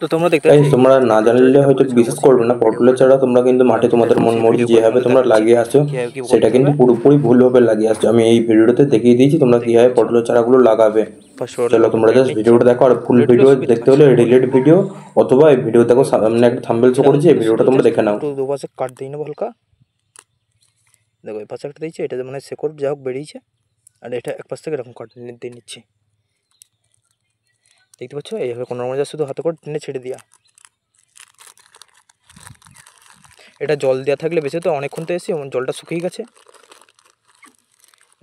তো তোমরা দেখতে গাইস তোমরা না জানলে হয়তো বিশ্বাস করবে না, পটলের চারা তোমরা কিন্তু মাঠে তোমাদের মন মর্জি যেভাবে তোমরা লাগিয়ে আসছো সেটা কিন্তু পুরোপুরি ভুলভাবে লাগিয়ে আসছো। আমি এই ভিডিওতে দেখিয়ে দিয়েছি তোমরা কিভাবে পটলের চারাগুলো লাগাবে। চলো তোমরা জাস্ট ভিডিওটা দেখো, আর ফুল ভিডিও দেখতে হলে রিলেট ভিডিও অথবা এই ভিডিও দেখো, সামনে একটা থাম্বনেল শো করেছি, এই ভিডিওটা তোমরা দেখে নাও। একটু দুপাশে কাট দিই নেবো হালকা, দেখো এই পাশে একটা দিয়েছি, এটা মানে শেকড় যা হোক বেরিয়েছে, আর এটা এক পাশ থেকে এরকম কাট দিয়ে নিচ্ছি, দেখতে পাচ্ছ এইভাবে কোনো রকম শুধু হাতে করে টেনে ছেড়ে দিয়া। এটা জল দেওয়া থাকলে বেশি তো অনেকক্ষণ তো এসে জলটা শুকিয়ে গেছে,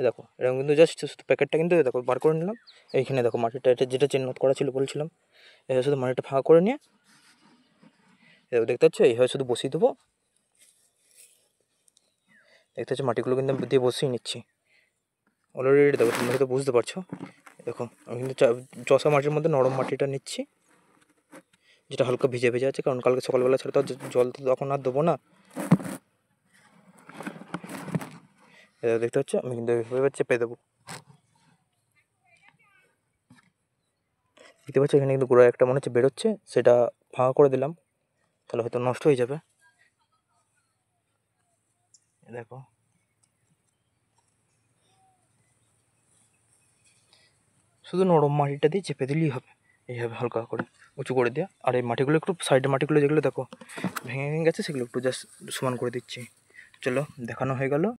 দেখো এরকম কিন্তু জাস্ট প্যাকেটটা কিন্তু দেখো বার করে নিলাম। এইখানে দেখো মাটিটা এটা যেটা চিহ্নিত করা ছিল বলছিলাম, এটা শুধু মাটিটা ফাঁকা করে নিয়ে দেখতে পাচ্ছ এইভাবে শুধু বসিয়ে দেবো। দেখতে পাচ্ছ মাটিগুলো কিন্তু দিয়ে বসিয়ে নিচ্ছি অলরেডি, দেখো তোমরা হয়তো বুঝতে পারছো। দেখো আমি কিন্তু চষা মাটির মধ্যে নরম মাটিটা নিচ্ছি, যেটা হালকা ভিজে ভিজে আছে, কারণ কালকে সকালবেলা ছাড়া তো জল তো তখন আর দেবো না। এটা দেখতে পাচ্ছ আমি কিন্তু এভাবে চেপে দেবো, দেখতে পাচ্ছ এখানে কিন্তু গোড়ায় একটা মনে হচ্ছে বেরোচ্ছে, সেটা ফাঁকা করে দিলাম, তাহলে হয়তো নষ্ট হয়ে যাবে। দেখো শুধু নরম মাটিটা দিয়ে চেপে দিলেই হবে, এইভাবে হালকা করে উঁচু করে দেওয়া। আর এই মাটিগুলো একটু সাইডের মাটিগুলো যেগুলো দেখো ভেঙে ভেঙে গেছে সেগুলো একটু জাস্ট সমান করে দিচ্ছি। চলো দেখানো হয়ে গেল।